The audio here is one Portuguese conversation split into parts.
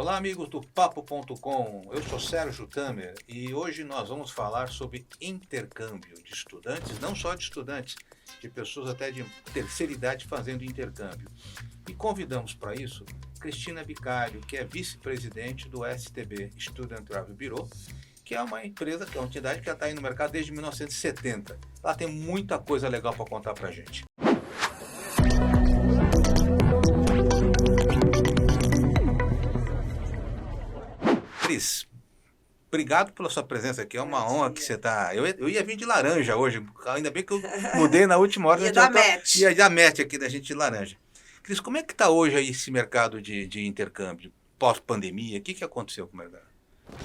Olá, amigos do Papo.com. Eu sou Sérgio Tamer e hoje nós vamos falar sobre intercâmbio de estudantes, não só de estudantes, de pessoas até de terceira idade fazendo intercâmbio. E convidamos para isso Cristina Bicalho, que é vice-presidente do STB, Student Travel Bureau, que é uma empresa, que é uma entidade que já está aí no mercado desde 1970. Ela tem muita coisa legal para contar para a gente. Cris, obrigado pela sua presença aqui. É uma honra que você está. Eu ia vir de laranja hoje, ainda bem que eu mudei na última hora. Ia dar match. Ia dar match aqui da gente de laranja. Cris, como é que está hoje aí esse mercado de intercâmbio? Pós-pandemia, o que aconteceu com o mercado?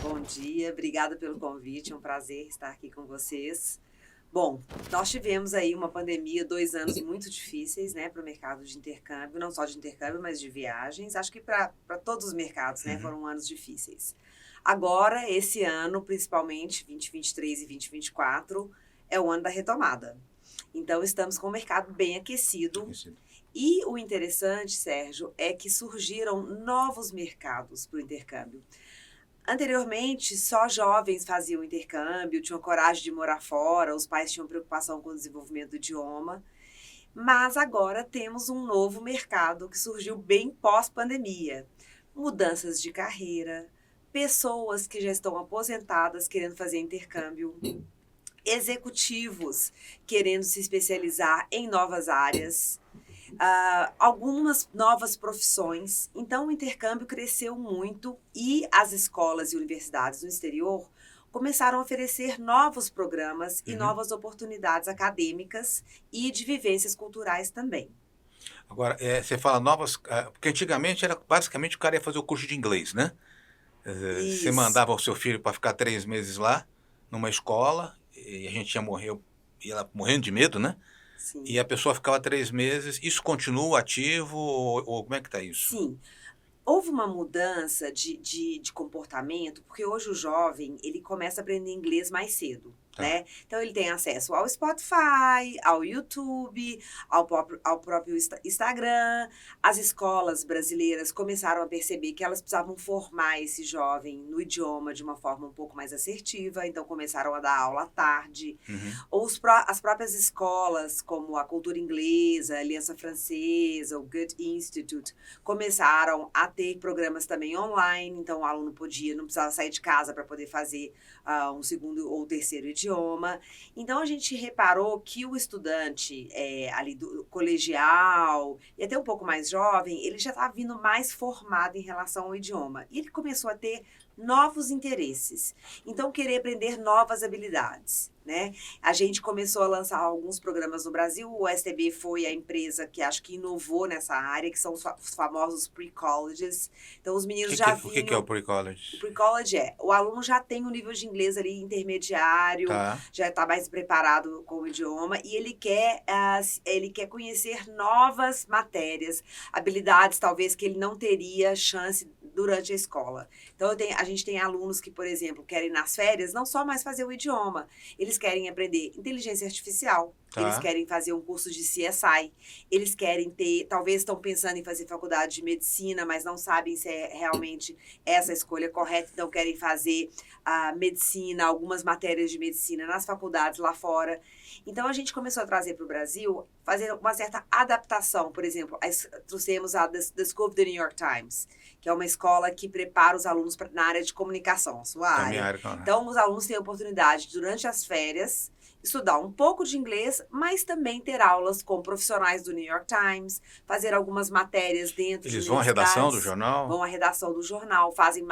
Bom dia, obrigada pelo convite, é um prazer estar aqui com vocês. Bom, nós tivemos aí uma pandemia, 2 anos muito difíceis, né, para o mercado de intercâmbio, não só de intercâmbio, mas de viagens. Acho que para todos os mercados, né, foram anos difíceis. Agora, esse ano, principalmente 2023 e 2024, é o ano da retomada. Então, estamos com o mercado bem aquecido. E o interessante, Sérgio, é que surgiram novos mercados para o intercâmbio. Anteriormente, só jovens faziam intercâmbio, tinham coragem de morar fora, os pais tinham preocupação com o desenvolvimento do idioma. Mas agora temos um novo mercado que surgiu bem pós-pandemia. Mudanças de carreira, pessoas que já estão aposentadas querendo fazer intercâmbio, executivos querendo se especializar em novas áreas. Algumas novas profissões. Então, o intercâmbio cresceu muito e as escolas e universidades no exterior começaram a oferecer novos programas e novas oportunidades acadêmicas e de vivências culturais também. Agora, você fala novas, porque antigamente era basicamente o cara ia fazer o curso de inglês, né? Você mandava o seu filho para ficar 3 meses lá, numa escola, e a gente ia morrendo de medo, né? Sim. E a pessoa ficava 3 meses. Isso continua ativo ou como é que está isso? Sim. Houve uma mudança de comportamento, porque hoje o jovem, ele começa a aprender inglês mais cedo, né? Então, ele tem acesso ao Spotify, ao YouTube, ao próprio Instagram. As escolas brasileiras começaram a perceber que elas precisavam formar esse jovem no idioma de uma forma um pouco mais assertiva, então começaram a dar aula à tarde. Ou as próprias escolas, como a Cultura Inglesa, a Aliança Francesa, o Goethe Institute, começaram a ter programas também online, então o aluno não precisava sair de casa para poder fazer um segundo ou terceiro idioma. Então, a gente reparou que o estudante ali do colegial e até um pouco mais jovem, ele já estava vindo mais formado em relação ao idioma. E ele começou a ter novos interesses. Então, querer aprender novas habilidades, né? A gente começou a lançar alguns programas no Brasil. O STB foi a empresa que acho que inovou nessa área, que são os famosos pre-colleges. Então, os meninos já vinham... O que é o pre-college? O pre-college o aluno já tem um nível de inglês ali intermediário, já está mais preparado com o idioma e ele quer conhecer novas matérias, habilidades talvez que ele não teria chance durante a escola. Então, a gente tem alunos que, por exemplo, querem nas férias não só mais fazer o idioma, eles querem aprender inteligência artificial, eles querem fazer um curso de CSI, eles querem talvez estão pensando em fazer faculdade de medicina, mas não sabem se é realmente essa a escolha correta, então querem fazer medicina, algumas matérias de medicina nas faculdades lá fora. Então, a gente começou a trazer para o Brasil, fazer uma certa adaptação. Por exemplo, trouxemos a The School of the New York Times, que é uma escola que prepara os alunos na área de comunicação, a sua área. Então, os alunos têm a oportunidade, durante as férias, estudar um pouco de inglês, mas também ter aulas com profissionais do New York Times, fazer algumas matérias dentro de universidades. Eles vão à redação do jornal? Vão à redação do jornal, fazem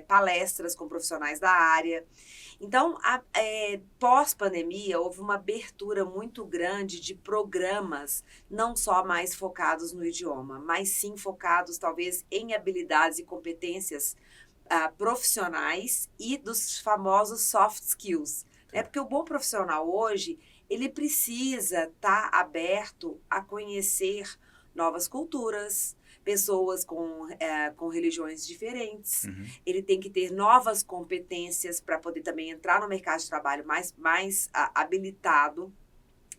palestras com profissionais da área. Então, pós-pandemia, houve uma abertura muito grande de programas, não só mais focados no idioma, mas sim focados, talvez, em habilidades e competências profissionais e dos famosos soft skills. Porque o bom profissional hoje, ele precisa estar aberto a conhecer novas culturas, pessoas com religiões diferentes. Ele tem que ter novas competências para poder também entrar no mercado de trabalho mais habilitado.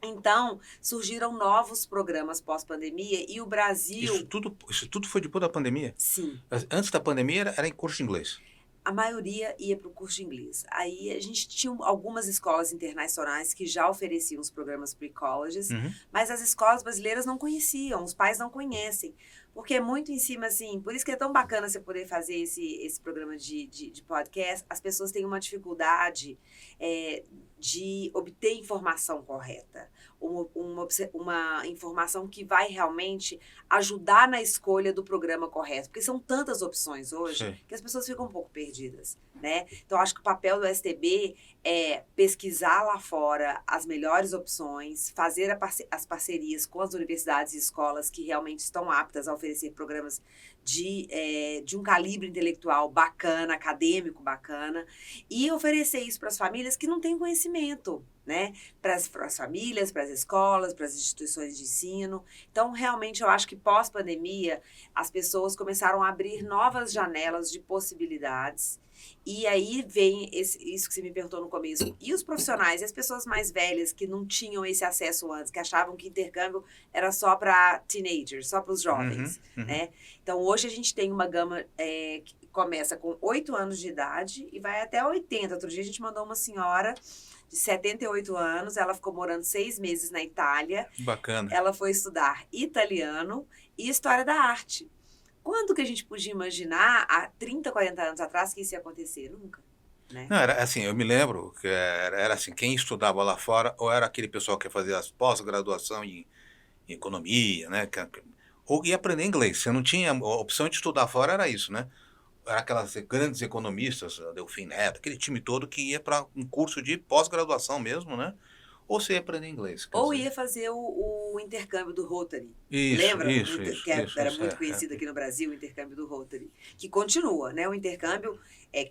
Então, surgiram novos programas pós-pandemia e o Brasil, Isso tudo foi depois da pandemia? sim, Antes da pandemia era em curso de inglês. a maioria ia para o curso de inglês. Aí a gente tinha algumas escolas internacionais que já ofereciam os programas pre-colleges, Uhum. mas as escolas brasileiras não conheciam, os pais não conhecem. Porque é muito em cima, assim, por isso que é tão bacana você poder fazer esse programa de podcast. As pessoas têm uma dificuldade de obter informação correta. Uma informação que vai realmente ajudar na escolha do programa correto. Porque são tantas opções hoje Sim. que as pessoas ficam um pouco perdidas, né? Então, acho que o papel do STB é pesquisar lá fora as melhores opções, fazer as parcerias com as universidades e escolas que realmente estão aptas a oferecer programas de um calibre intelectual bacana, acadêmico bacana, e oferecer isso para as famílias que não têm conhecimento, né? Para as famílias, para as escolas, para as instituições de ensino. Então, realmente, eu acho que pós-pandemia, as pessoas começaram a abrir novas janelas de possibilidades. E aí vem isso que você me perguntou no começo. E os profissionais, e as pessoas mais velhas que não tinham esse acesso antes, que achavam que intercâmbio era só para teenagers, só para os jovens, né? Então, hoje a gente tem uma gama que começa com 8 anos de idade e vai até 80. Outro dia a gente mandou uma senhora de 78 anos, ela ficou morando 6 meses na Itália. Bacana. Ela foi estudar italiano e história da arte. Quando que a gente podia imaginar, há 30, 40 anos atrás, que isso ia acontecer? Nunca, né? Não, era assim, eu me lembro que era assim, quem estudava lá fora, ou era aquele pessoal que fazia as pós-graduação em economia, né? Ou ia aprender inglês. Você não tinha, a opção de estudar fora era isso, né? Era aquelas grandes economistas, Delfim Neto, aquele time todo que ia para um curso de pós-graduação mesmo, né? Ou você ia aprender inglês. Ou ia fazer o intercâmbio do Rotary. Isso, Lembra? isso, Que era isso, muito conhecido aqui no Brasil, o intercâmbio do Rotary. Que continua, né? O intercâmbio,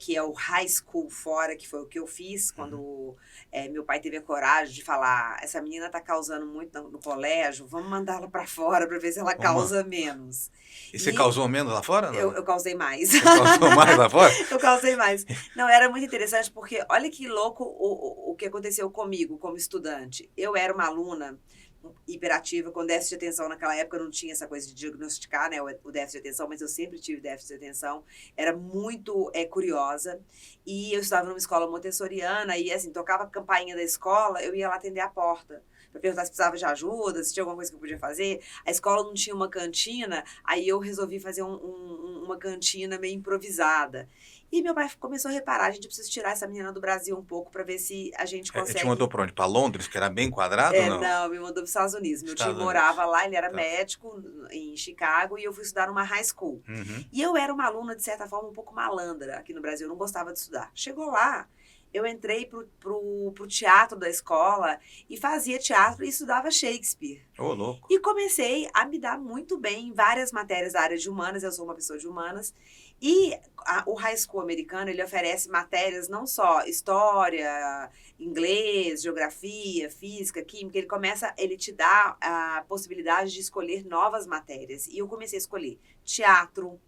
que é o high school fora, que foi o que eu fiz quando meu pai teve a coragem de falar: essa menina tá causando muito no colégio, vamos mandá-la para fora para ver se ela causa menos. E você causou menos lá fora? Não? Eu causei mais. Você causou mais lá fora? Eu causei mais. Não, era muito interessante porque olha que louco o que aconteceu comigo como estudante. Eu era uma aluna hiperativa, com déficit de atenção. Naquela época não tinha essa coisa de diagnosticar, né, o déficit de atenção, mas eu sempre tive déficit de atenção. Era muito curiosa. E eu estudava numa escola montessoriana e, assim, tocava a campainha da escola, eu ia lá atender a porta para perguntar se precisava de ajuda, se tinha alguma coisa que eu podia fazer. A escola não tinha uma cantina, aí eu resolvi fazer uma cantina meio improvisada. E meu pai começou a reparar: a gente precisa tirar essa menina do Brasil um pouco para ver se a gente consegue... Ele te mandou para onde? Para Londres, que era bem quadrado ou não? Não, me mandou para os Estados Unidos. Meu tio morava lá, ele era médico em Chicago, e eu fui estudar numa high school. E eu era uma aluna, de certa forma, um pouco malandra aqui no Brasil, eu não gostava de estudar. Chegou lá, eu entrei pro teatro da escola e fazia teatro e estudava Shakespeare. Ô, louco. E comecei a me dar muito bem em várias matérias da área de humanas, eu sou uma pessoa de humanas. E o high school americano, ele oferece matérias não só história, inglês, geografia, física, química, ele te dá a possibilidade de escolher novas matérias. E eu comecei a escolher teatro,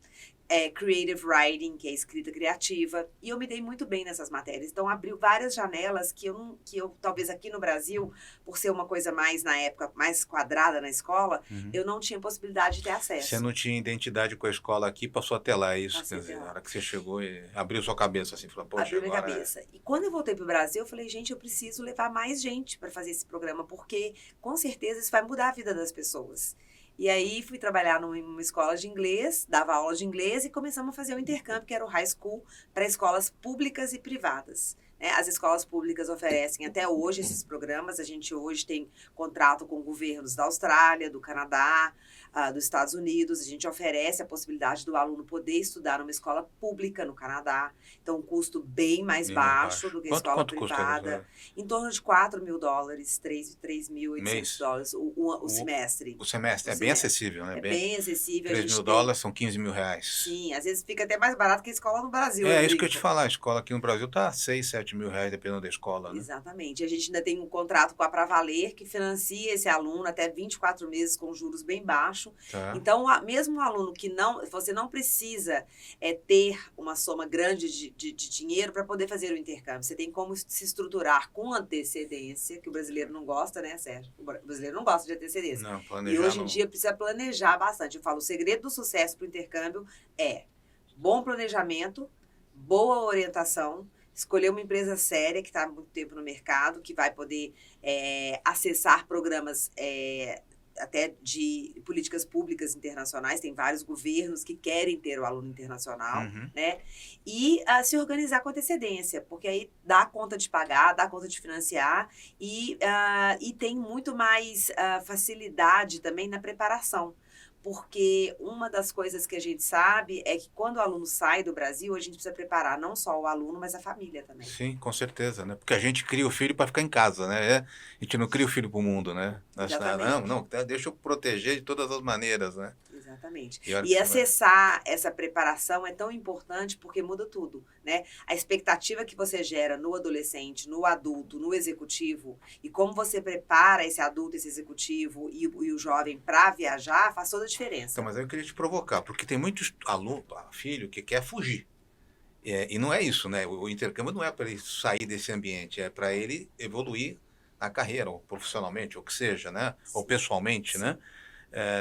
creative writing, que é escrita criativa, e eu me dei muito bem nessas matérias. Então, abriu várias janelas que eu talvez aqui no Brasil, por ser uma coisa mais, na época, mais quadrada na escola, eu não tinha possibilidade de ter acesso. Você não tinha identidade com a escola aqui, passou até lá, é isso? Quer dizer, na hora que você chegou e abriu sua cabeça, assim, falou, poxa, abriu minha cabeça. E quando eu voltei para o Brasil, eu falei: gente, eu preciso levar mais gente para fazer esse programa, porque, com certeza, isso vai mudar a vida das pessoas. E aí fui trabalhar numa escola de inglês, dava aula de inglês e começamos a fazer o intercâmbio, que era o high school, para escolas públicas e privadas. As escolas públicas oferecem até hoje esses programas. A gente hoje tem contrato com governos da Austrália, do Canadá, dos Estados Unidos. A gente oferece a possibilidade do aluno poder estudar numa escola pública no Canadá. Então, um custo bem mais baixo do que a escola privada. Custa, em torno de $4.000, $3.800 o semestre. O semestre. Bem acessível, né? É bem acessível. $3.000 são R$15.000. Sim, às vezes fica até mais barato que a escola no Brasil. É isso que eu te falar. A escola aqui no Brasil tá 6, 7 R$ 7.000, dependendo da escola, né? Exatamente. A gente ainda tem um contrato com a Pravaler, que financia esse aluno até 24 meses com juros bem baixos. Tá. Então, mesmo um aluno que você não precisa ter uma soma grande de dinheiro para poder fazer o intercâmbio. Você tem como se estruturar com antecedência, que o brasileiro não gosta, né, Sérgio? O brasileiro não gosta de antecedência. Não, E planejar hoje em não. dia precisa planejar bastante. Eu falo, o segredo do sucesso para o intercâmbio é bom planejamento, boa orientação, escolher uma empresa séria que está há muito tempo no mercado, que vai poder acessar programas até de políticas públicas internacionais. Tem vários governos que querem ter o aluno internacional, Uhum. né? E se organizar com antecedência, porque aí dá conta de pagar, dá conta de financiar e tem muito mais facilidade também na preparação. Porque uma das coisas que a gente sabe é que quando o aluno sai do Brasil, a gente precisa preparar não só o aluno, mas a família também. Sim, com certeza, né? Porque a gente cria o filho para ficar em casa, né? A gente não cria o filho para o mundo, né? Exatamente. Não, deixa eu proteger de todas as maneiras, né? Exatamente. E olha que E você vai. acessar essa preparação é tão importante porque muda tudo, né? A expectativa que você gera no adolescente, no adulto, no executivo, e como você prepara esse adulto, esse executivo e o jovem para viajar, faz toda a Então, diferença. mas aí eu queria te provocar, porque tem muitos alunos, filho, que quer fugir. E não é isso, né? O intercâmbio não é para ele sair desse ambiente, é para ele evoluir na carreira, ou profissionalmente, ou que seja, né? Ou pessoalmente, né?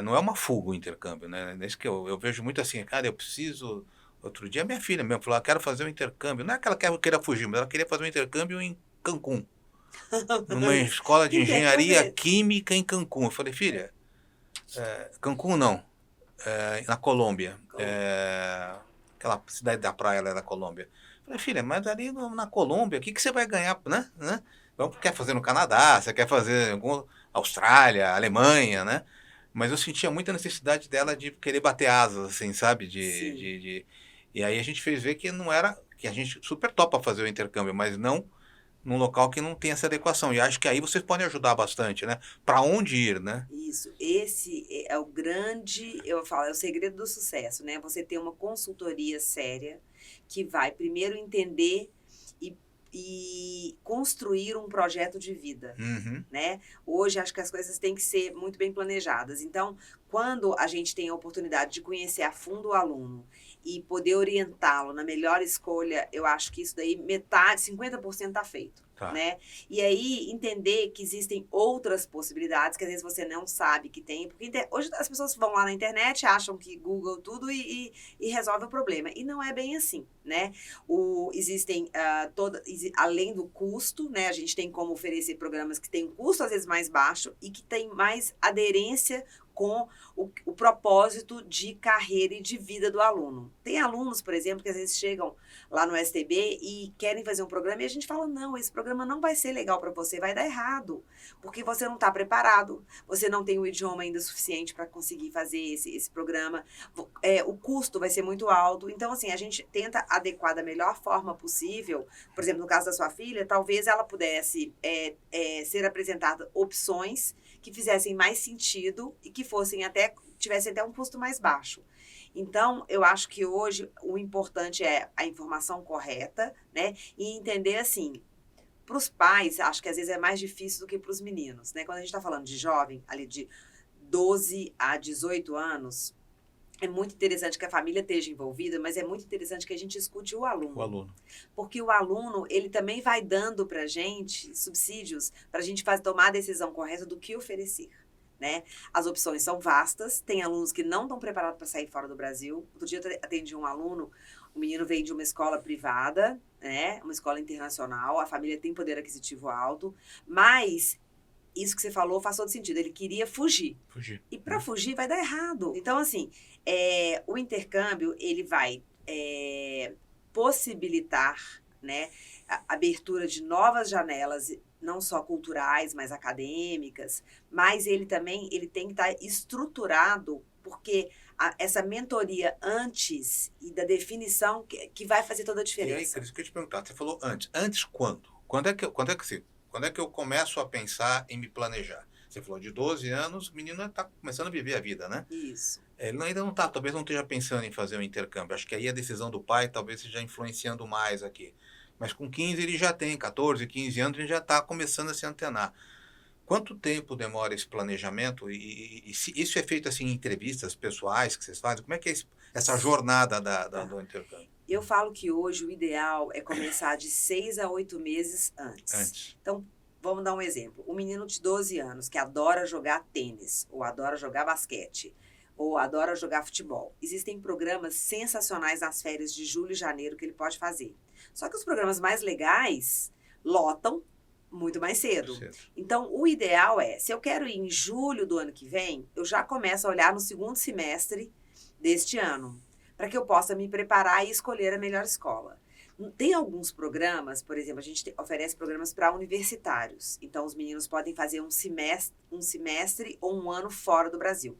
Não é uma fuga o intercâmbio, né? É isso que eu vejo muito assim, cara, eu preciso. Outro dia minha filha mesmo falou, quero fazer um intercâmbio. Não é que ela queira fugir, mas ela queria fazer um intercâmbio em Cancún, numa escola Que de intercâmbio engenharia é esse? química em Cancún. Eu falei, filha, Cancún não, na Colômbia. Aquela cidade da praia lá da Colômbia. Eu falei, filha, mas ali na Colômbia, o que você vai ganhar, né? Vamos, quer fazer no Canadá, você quer fazer em Austrália, Alemanha, né? Mas eu sentia muita necessidade dela de querer bater asas, assim, sabe? Sim. E aí a gente fez ver que não era, que a gente super topa fazer o intercâmbio, mas não num local que não tem essa adequação. E acho que aí vocês podem ajudar bastante, né? Para onde ir, né? Isso, esse é o grande, eu falo, é o segredo do sucesso, né? Você ter uma consultoria séria que vai primeiro entender e construir um projeto de vida, Uhum. né? Hoje acho que as coisas têm que ser muito bem planejadas. Então, quando a gente tem a oportunidade de conhecer a fundo o aluno e poder orientá-lo na melhor escolha, eu acho que isso daí metade, 50% está feito. Tá. Né? E aí entender que existem outras possibilidades que às vezes você não sabe que tem, porque hoje as pessoas vão lá na internet, acham que Google tudo e resolve o problema, e não é bem assim, né? Existem além do custo, né? A gente tem como oferecer programas que têm um custo às vezes mais baixo e que tem mais aderência com o propósito de carreira e de vida do aluno. Tem alunos, por exemplo, que às vezes chegam lá no STB e querem fazer um programa e a gente fala, não, esse programa não vai ser legal para você, vai dar errado, porque você não está preparado, você não tem o idioma ainda suficiente para conseguir fazer esse programa, o custo vai ser muito alto. Então, assim, a gente tenta adequar da melhor forma possível. Por exemplo, no caso da sua filha, talvez ela pudesse ser apresentada opções que fizessem mais sentido e que tivessem até um custo mais baixo. Então, eu acho que hoje o importante é a informação correta, né? E entender assim, para os pais, acho que às vezes é mais difícil do que para os meninos, né? Quando a gente está falando de jovem, ali de 12 a 18 anos, é muito interessante que a família esteja envolvida, mas é muito interessante que a gente escute o aluno. O aluno. Porque o aluno, ele também vai dando para a gente subsídios para a gente tomar a decisão correta do que oferecer. Né? As opções são vastas, tem alunos que não estão preparados para sair fora do Brasil. Outro dia eu atendi um aluno, o menino veio de uma escola privada, né? Uma escola internacional, a família tem poder aquisitivo alto, mas isso que você falou faz todo sentido, ele queria fugir. E para fugir vai dar errado. Então, assim, o intercâmbio, ele vai possibilitar, né, a abertura de novas janelas, não só culturais, mas acadêmicas, mas ele também tem que estar estruturado, porque essa mentoria antes e da definição que vai fazer toda a diferença. E aí, Cris, que eu te perguntar, você falou antes. Antes quando? Quando é que eu começo a pensar em me planejar? Você falou de 12 anos, o menino está começando a viver a vida, né? Isso. Ele ainda não está, talvez não esteja pensando em fazer um intercâmbio. Acho que aí a decisão do pai talvez esteja influenciando mais aqui. Mas com 15 ele já tem, 14, 15 anos, ele já está começando a se antenar. Quanto tempo demora esse planejamento? E se isso é feito assim em entrevistas pessoais que vocês fazem? Como é que é essa jornada do intercâmbio? Eu falo que hoje o ideal é começar de 6 a 8 meses antes. Antes. Então, vamos dar um exemplo. Um menino de 12 anos que adora jogar tênis, ou adora jogar basquete, ou adora jogar futebol. Existem programas sensacionais nas férias de julho e janeiro que ele pode fazer. Só que os programas mais legais lotam muito mais cedo. Então, o ideal é, se eu quero ir em julho do ano que vem, eu já começo a olhar no segundo semestre deste ano, para que eu possa me preparar e escolher a melhor escola. Tem alguns programas, por exemplo, a gente oferece programas para universitários. Então, os meninos podem fazer um semestre ou um ano fora do Brasil.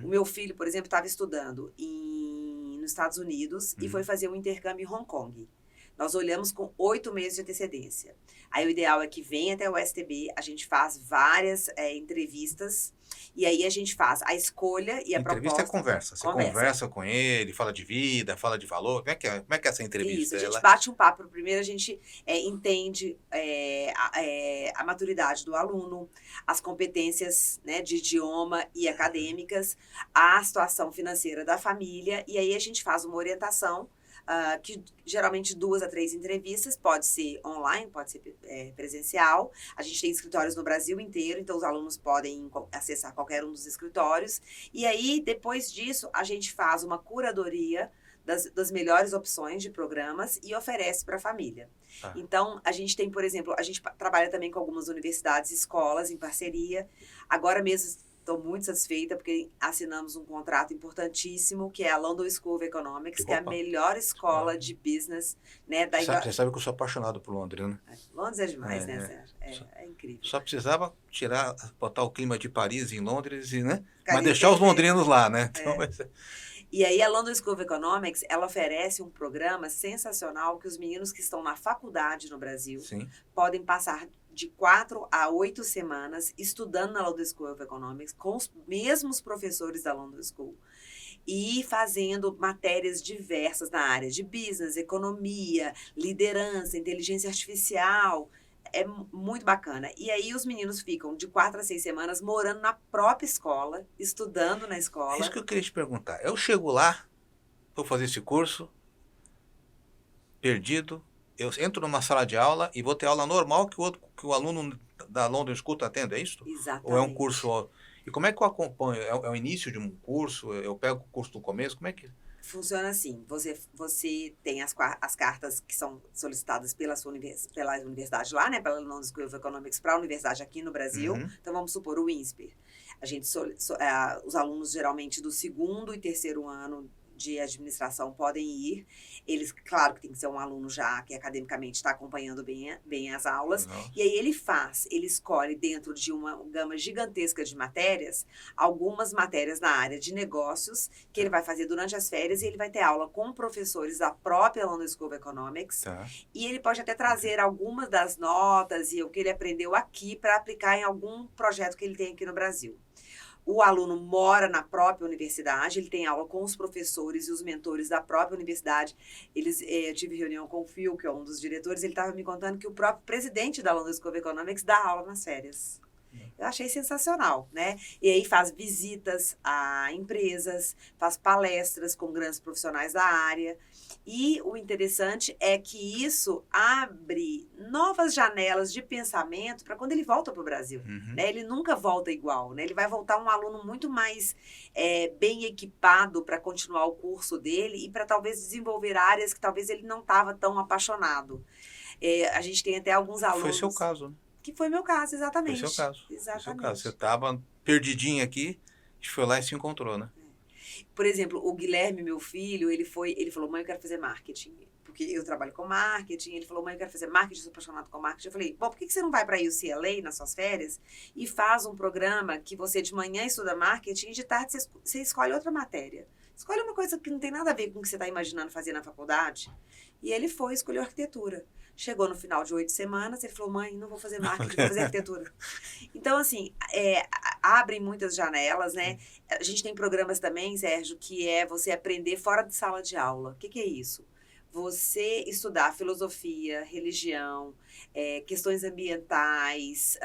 O meu filho, por exemplo, estava estudando nos Estados Unidos e foi fazer um intercâmbio em Hong Kong. Nós olhamos com 8 meses de antecedência. Aí o ideal é que venha até o STB, a gente faz várias entrevistas, e aí a gente faz a escolha e a proposta. Entrevista é conversa. Você conversa com ele, fala de vida, fala de valor. Como é que é essa entrevista? Isso, a gente bate um papo. Primeiro a gente entende a maturidade do aluno, as competências, né, de idioma e acadêmicas, a situação financeira da família, e aí a gente faz uma orientação, que geralmente 2 a 3 entrevistas, pode ser online, pode ser presencial. A gente tem escritórios no Brasil inteiro, então os alunos podem acessar qualquer um dos escritórios. E aí, depois disso, a gente faz uma curadoria das melhores opções de programas e oferece para a família. Então, a gente tem, por exemplo, a gente trabalha também com algumas universidades e escolas em parceria. Agora mesmo, estou muito satisfeita porque assinamos um contrato importantíssimo, que é a London School of Economics, que é a melhor escola de business, né? Você sabe que eu sou apaixonado por Londres, né? Londres é demais, né, Sérgio? É incrível. Só precisava botar o clima de Paris em Londres, né? Mas deixar os londrinos lá, né? Então, E aí a London School of Economics, ela oferece um programa sensacional que os meninos que estão na faculdade no Brasil podem passar de 4 a 8 semanas estudando na London School of Economics com os mesmos professores da London School e fazendo matérias diversas na área de business, economia, liderança, inteligência artificial. É muito bacana. E aí os meninos ficam de 4 a 6 semanas morando na própria escola, estudando na escola. É isso que eu queria te perguntar. Eu chego lá, vou fazer esse curso, perdido, eu entro numa sala de aula e vou ter aula normal que o aluno da London School está tendo, é isso? Exatamente. Ou é um curso... E como é que eu acompanho? É o início de um curso? Eu pego o curso do começo? Como é que... Funciona assim, você tem as cartas que são solicitadas pela universidade lá, né, pela London School of Economics para a universidade aqui no Brasil. Então, vamos supor o INSPER. A gente, os alunos geralmente do 2º e 3º ano de administração podem ir. Eles, claro que tem que ser um aluno já que academicamente está acompanhando bem as aulas. E aí ele escolhe dentro de uma gama gigantesca de matérias, algumas matérias na área de negócios, que ele vai fazer durante as férias, e ele vai ter aula com professores da própria London School of Economics. E ele pode até trazer algumas das notas e o que ele aprendeu aqui para aplicar em algum projeto que ele tem aqui no Brasil. O aluno mora na própria universidade, ele tem aula com os professores e os mentores da própria universidade. Eu tive reunião com o Phil, que é um dos diretores, ele estava me contando que o próprio presidente da London School of Economics dá aula nas férias. Eu achei sensacional, né? E aí faz visitas a empresas, faz palestras com grandes profissionais da área. E o interessante é que isso abre novas janelas de pensamento para quando ele volta para o Brasil. Né? Ele nunca volta igual, né? Ele vai voltar um aluno muito mais bem equipado para continuar o curso dele e para talvez desenvolver áreas que talvez ele não estava tão apaixonado. A gente tem até alguns alunos... Foi seu caso, né? Que foi meu caso, exatamente. Foi seu caso. Exatamente. Foi seu caso. Você estava perdidinho aqui, a gente foi lá e se encontrou, né? Por exemplo, o Guilherme, meu filho, ele falou, mãe, eu quero fazer marketing. Porque eu trabalho com marketing. Ele falou, mãe, eu quero fazer marketing, eu sou apaixonado com marketing. Eu falei, bom, por que você não vai para a UCLA nas suas férias e faz um programa que você de manhã estuda marketing e de tarde você escolhe outra matéria? Escolhe uma coisa que não tem nada a ver com o que você está imaginando fazer na faculdade. E ele foi, escolheu arquitetura. Chegou no final de 8 semanas, ele falou, mãe, não vou fazer marketing, vou fazer arquitetura. Então, assim, abrem muitas janelas, né? A gente tem programas também, Sérgio, que é você aprender fora de sala de aula. O que é isso? você estudar filosofia, religião, questões ambientais,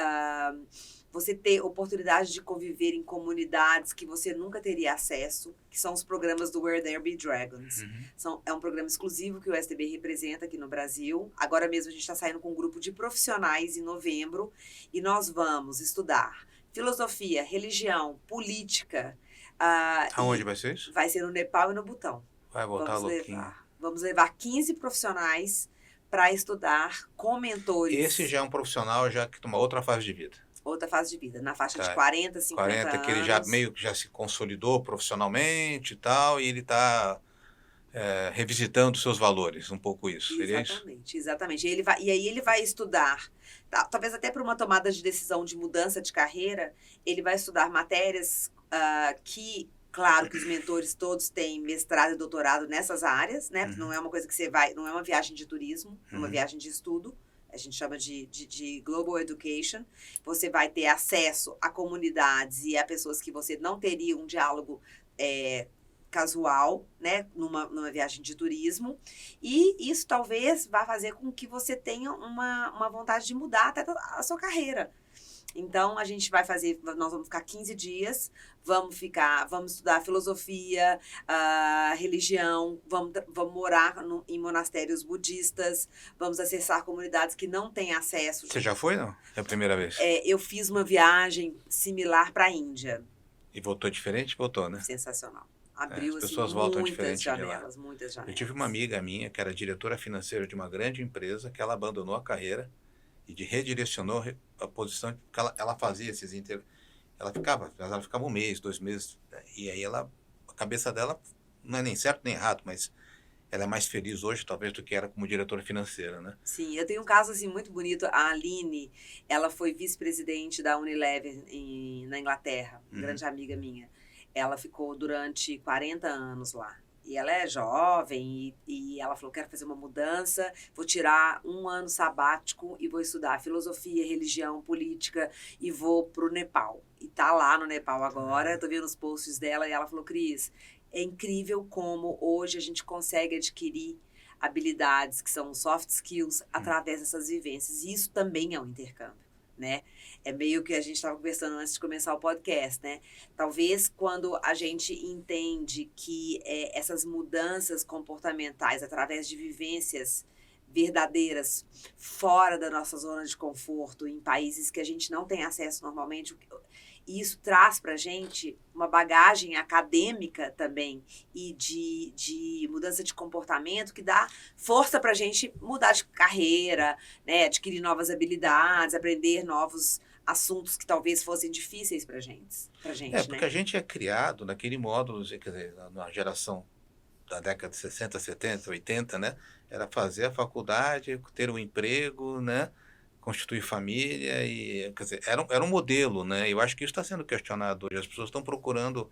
você ter oportunidade de conviver em comunidades que você nunca teria acesso, que são os programas do Where There Be Dragons. É um programa exclusivo que o STB representa aqui no Brasil. Agora mesmo a gente está saindo com um grupo de profissionais em novembro e nós vamos estudar filosofia, religião, política. Aonde vai ser isso? Vai ser no Nepal e no Butão. Vai voltar louquinho. Vamos levar 15 profissionais para estudar com mentores. Esse já é um profissional já que tem uma outra fase de vida. Outra fase de vida, na faixa de 40, 50 anos. Que ele já meio que já se consolidou profissionalmente e tal, e ele está revisitando seus valores, um pouco isso. Seria isso? Exatamente. E aí ele vai estudar, talvez até para uma tomada de decisão de mudança de carreira, ele vai estudar matérias que, claro que os mentores todos têm mestrado e doutorado nessas áreas, né? Não é uma coisa que você vai, não é uma viagem de turismo, é uma viagem de estudo. A gente chama de Global Education. Você vai ter acesso a comunidades e a pessoas que você não teria um diálogo casual, né, numa viagem de turismo. E isso talvez vá fazer com que você tenha uma vontade de mudar até a sua carreira. Então, nós vamos ficar 15 dias, vamos estudar filosofia, religião, vamos morar em monastérios budistas, vamos acessar comunidades que não têm acesso. Você já foi, não? É a primeira vez? Eu fiz uma viagem similar para a Índia. E voltou diferente? Voltou, né? Sensacional. Abriu, as pessoas voltam muitas janelas, muitas janelas. Eu tive uma amiga minha, que era diretora financeira de uma grande empresa, que ela abandonou a carreira e redirecionou a posição, porque ela fazia esses ela ficava um mês, 2 meses, e aí a cabeça dela não é nem certo nem errado, mas ela é mais feliz hoje, talvez, do que era como diretora financeira, né? Sim, eu tenho um caso assim muito bonito. A Aline, ela foi vice-presidente da Unilever na Inglaterra, uma grande amiga minha. Ela ficou durante 40 anos lá. E ela é jovem e ela falou, quero fazer uma mudança, vou tirar 1 ano sabático e vou estudar filosofia, religião, política e vou pro Nepal. E tá lá no Nepal agora, tô vendo os posts dela e ela falou, Cris, é incrível como hoje a gente consegue adquirir habilidades que são soft skills através dessas vivências. E isso também é um intercâmbio, né? É meio que a gente estava conversando antes de começar o podcast, né? Talvez quando a gente entende que essas mudanças comportamentais através de vivências verdadeiras fora da nossa zona de conforto, em países que a gente não tem acesso normalmente, e isso traz para a gente uma bagagem acadêmica também e de mudança de comportamento que dá força para a gente mudar de carreira, né? Adquirir novas habilidades, aprender novos assuntos que talvez fossem difíceis para gente, porque a gente é criado naquele modo, quer dizer, na geração da década de 60, 70, 80, né? Era fazer a faculdade, ter um emprego, né? Constituir família, e quer dizer, era um modelo, né? Eu acho que isso está sendo questionado hoje. As pessoas estão procurando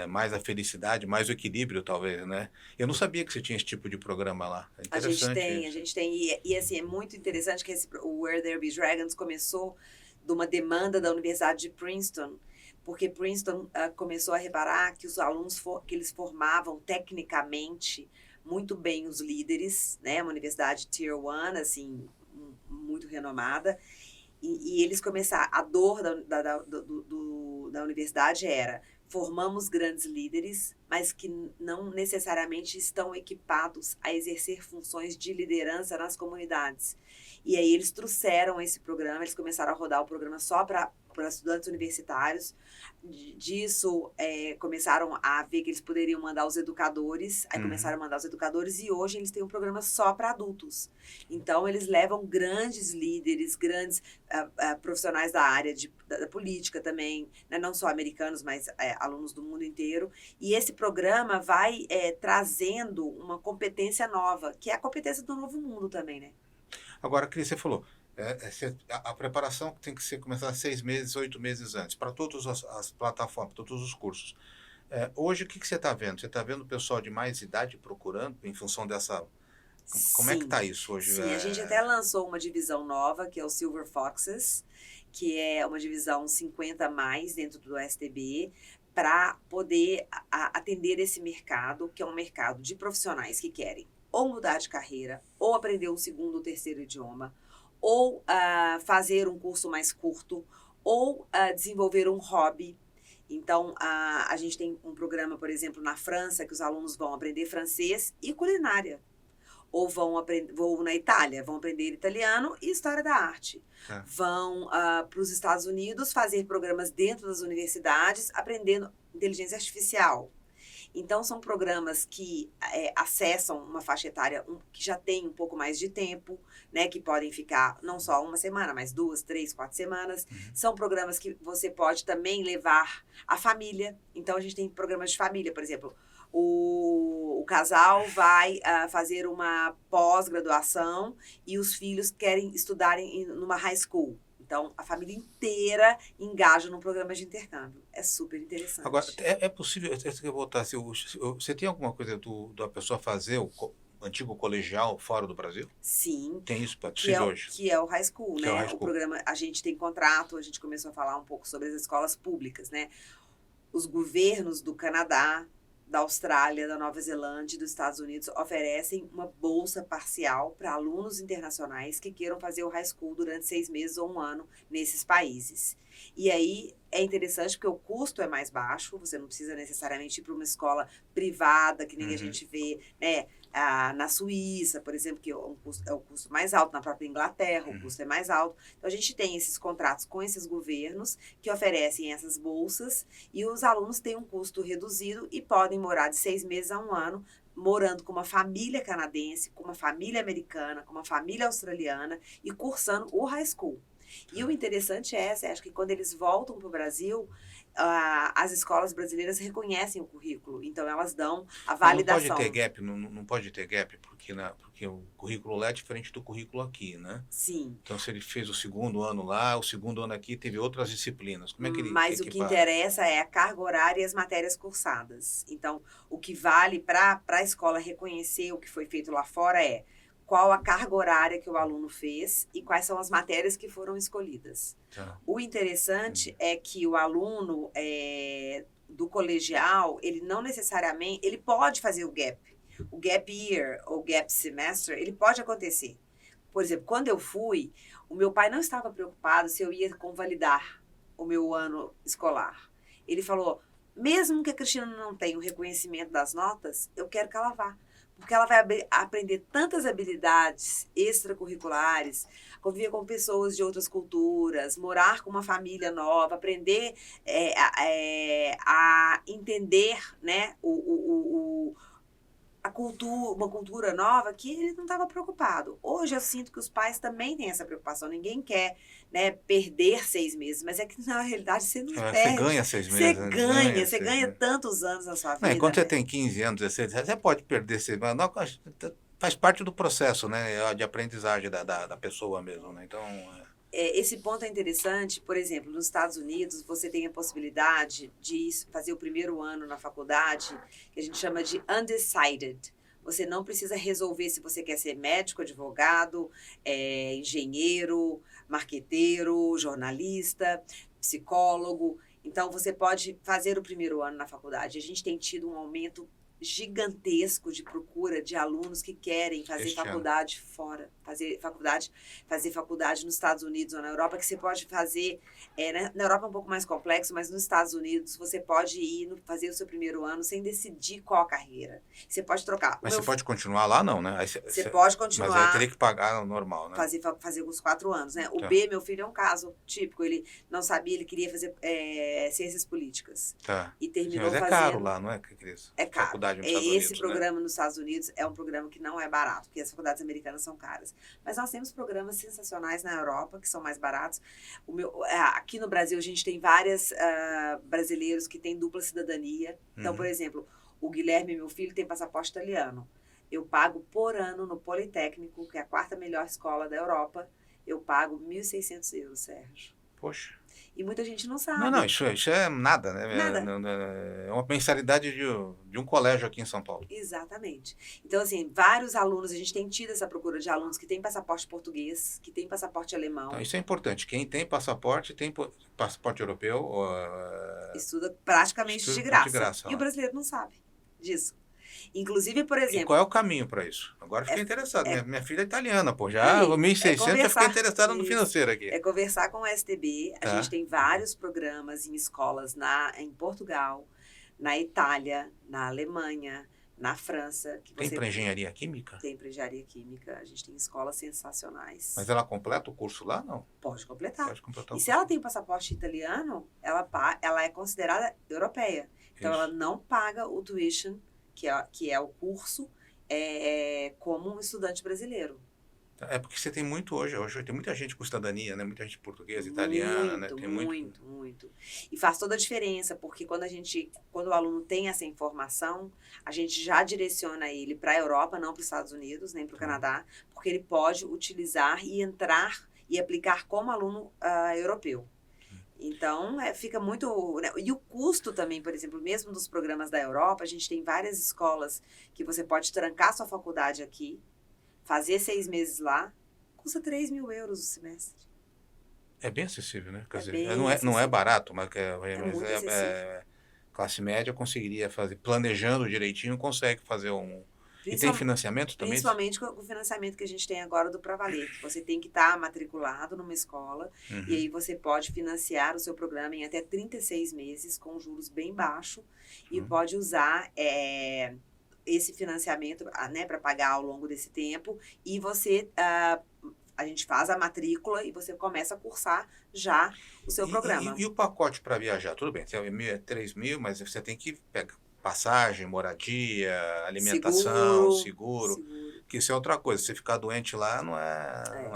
mais a felicidade, mais o equilíbrio, talvez, né? Eu não sabia que você tinha esse tipo de programa lá. É interessante. A gente tem. E assim, é muito interessante que o Where There Be Dragons começou de uma demanda da Universidade de Princeton, porque Princeton começou a reparar que os alunos que eles formavam tecnicamente muito bem os líderes, né? Uma universidade Tier 1, assim, muito renomada, e eles começaram, a dor da universidade era, formamos grandes líderes, mas que não necessariamente estão equipados a exercer funções de liderança nas comunidades. E aí eles trouxeram esse programa, eles começaram a rodar o programa só para estudantes universitários. Disso, começaram a ver que eles poderiam mandar os educadores, aí começaram a mandar os educadores, e hoje eles têm um programa só para adultos. Então, eles levam grandes líderes, grandes profissionais da área da política também, né? Não só americanos, mas alunos do mundo inteiro. E esse programa vai trazendo uma competência nova, que é a competência do novo mundo também, né? Agora, Cris, você falou, a preparação tem que começar 6 meses, 8 meses antes, para todas as plataformas, todos os cursos. Hoje, o que você está vendo? Você está vendo o pessoal de mais idade procurando, em função dessa... Como é que está isso hoje? Sim, a gente até lançou uma divisão nova, que é o Silver Foxes, que é uma divisão 50 mais dentro do STB, para poder atender esse mercado, que é um mercado de profissionais que querem ou mudar de carreira, ou aprender um segundo ou terceiro idioma, ou fazer um curso mais curto, ou desenvolver um hobby. Então, a gente tem um programa, por exemplo, na França, que os alunos vão aprender francês e culinária. Ou vão na Itália, vão aprender italiano e história da arte. Vão para os Estados Unidos fazer programas dentro das universidades, aprendendo inteligência artificial. Então, são programas que acessam uma faixa etária que já tem um pouco mais de tempo, né? Que podem ficar não só uma semana, mas 2, 3, 4 semanas. São programas que você pode também levar a família. Então, a gente tem programas de família, por exemplo. O casal vai fazer uma pós-graduação e os filhos querem estudar numa high school. Então, a família inteira engaja num programa de intercâmbio. É super interessante. Agora, é possível, se eu voltar, você tem alguma coisa da pessoa fazer o antigo colegial fora do Brasil? Sim. Tem isso possível hoje? Que é o high school, Que né? é o high school. O programa, a gente tem contrato, a gente começou a falar um pouco sobre as escolas públicas, né? Os governos do Canadá, da Austrália, da Nova Zelândia e dos Estados Unidos oferecem uma bolsa parcial para alunos internacionais que queiram fazer o high school durante 6 meses ou 1 ano nesses países. E aí é interessante porque o custo é mais baixo, você não precisa necessariamente ir para uma escola privada, que nem a gente vê, né? Na Suíça, por exemplo, que é o custo mais alto, na própria Inglaterra, o custo é mais alto. Então, a gente tem esses contratos com esses governos que oferecem essas bolsas e os alunos têm um custo reduzido e podem morar de 6 meses a 1 ano, morando com uma família canadense, com uma família americana, com uma família australiana e cursando o high school. E o interessante acho que quando eles voltam para o Brasil, as escolas brasileiras reconhecem o currículo, então elas dão a validação. Não pode ter gap, não pode ter gap, porque o currículo lá é diferente do currículo aqui, né? Sim. Então, se ele fez o 2º ano lá, o 2º ano aqui teve outras disciplinas, como é que ele Mas o que interessa é a carga horária e as matérias cursadas. Então, o que vale para a escola reconhecer o que foi feito lá fora é qual a carga horária que o aluno fez e quais são as matérias que foram escolhidas. O interessante é que o aluno do colegial, ele não necessariamente, ele pode fazer o gap year ou gap semester, ele pode acontecer. Por exemplo, quando eu fui, o meu pai não estava preocupado se eu ia convalidar o meu ano escolar. Ele falou, mesmo que a Cristina não tenha o reconhecimento das notas, eu quero que ela vá. Porque ela vai aprender tantas habilidades extracurriculares, conviver com pessoas de outras culturas, morar com uma família nova, aprender a entender, né, uma cultura nova que ele não estava preocupado. Hoje eu sinto que os pais também têm essa preocupação. Ninguém quer, né, perder 6 meses, mas é que na realidade você não perde. Você ganha 6 meses. Você ganha tantos anos na sua vida. Não, enquanto você tem 15 anos, 16, você pode perder 6 meses. Não, faz parte do processo, né, de aprendizagem da pessoa mesmo, né? Então... Esse ponto é interessante, por exemplo, nos Estados Unidos você tem a possibilidade de fazer o 1º ano na faculdade, que a gente chama de undecided. Você não precisa resolver se você quer ser médico, advogado, engenheiro, marqueteiro, jornalista, psicólogo. Então, você pode fazer o 1º ano na faculdade. A gente tem tido um aumento gigantesco de procura de alunos que querem fazer faculdade fora, fazer faculdade nos Estados Unidos ou na Europa, que você pode fazer, na Europa é um pouco mais complexo, mas nos Estados Unidos você pode ir fazer o seu 1º ano sem decidir qual a carreira. Você pode trocar. Mas você pode continuar lá, não, né? Você pode continuar. Mas aí teria que pagar normal, né? Fazer os 4 anos, né? O B, meu filho, é um caso típico. Ele não sabia, ele queria fazer ciências políticas. E terminou fazendo... Mas é caro lá, não é, Cris? É caro. Faculdade nos Estados Unidos, esse programa nos Estados Unidos é um programa que não é barato, porque as faculdades americanas são caras. Mas nós temos programas sensacionais na Europa, que são mais baratos. Aqui no Brasil, a gente tem vários brasileiros que têm dupla cidadania. Então, por exemplo, o Guilherme, meu filho, tem passaporte italiano. Eu pago por ano no Politécnico, que é a 4ª melhor escola da Europa, eu pago 1.600 euros, Sérgio. Poxa. E muita gente não sabe. Não, isso é nada, né? Nada. É uma mensalidade de um colégio aqui em São Paulo. Exatamente. Então, assim, vários alunos, a gente tem tido essa procura de alunos que têm passaporte português, que têm passaporte alemão. Então, isso é importante. Quem tem passaporte europeu, Estuda praticamente estuda de graça. de graça E lá. o brasileiro não sabe disso. Inclusive, por E exemplo... qual é o caminho para isso? Agora eu fiquei interessado. Minha filha é italiana, pô. Já, Aí, 1.600, já fiquei interessado no isso. financeiro aqui. É conversar com o STB. A Tá. gente tem vários programas em escolas em Portugal, na Itália, na Alemanha, na França. Que Tem você para engenharia química? tem para engenharia química. A gente tem escolas sensacionais. Mas ela completa o curso lá, não? Pode completar. Pode completar o E se curso. ela tem o passaporte italiano, ela é considerada europeia. Então, Isso. ela não paga o tuition, que é o curso, como um estudante brasileiro. É porque você tem muito hoje tem muita gente com cidadania, né? Muita gente portuguesa, italiana, né? Tem Muito. E faz toda a diferença, porque quando o aluno tem essa informação, a gente já direciona ele para a Europa, não para os Estados Unidos, nem para o Canadá, porque ele pode utilizar e entrar e aplicar como aluno europeu. Então, fica muito... Né? E o custo também, por exemplo, mesmo dos programas da Europa, a gente tem várias escolas que você pode trancar sua faculdade aqui, fazer 6 meses lá, custa 3 mil euros o semestre. É bem acessível, né? Quer dizer, bem não é acessível. barato, mas muito acessível. Classe média conseguiria fazer, planejando direitinho, consegue fazer E tem financiamento também? Principalmente com o financiamento que a gente tem agora do Pra Valer. Você tem que estar matriculado numa escola e aí você pode financiar o seu programa em até 36 meses com juros bem baixos e pode usar esse financiamento, né, para pagar ao longo desse tempo e a gente faz a matrícula e você começa a cursar já o seu programa. E o pacote para viajar? Tudo bem, tem 3 mil, mas você tem que pegar passagem, moradia, alimentação, seguro. Que isso é outra coisa. Se ficar doente lá, não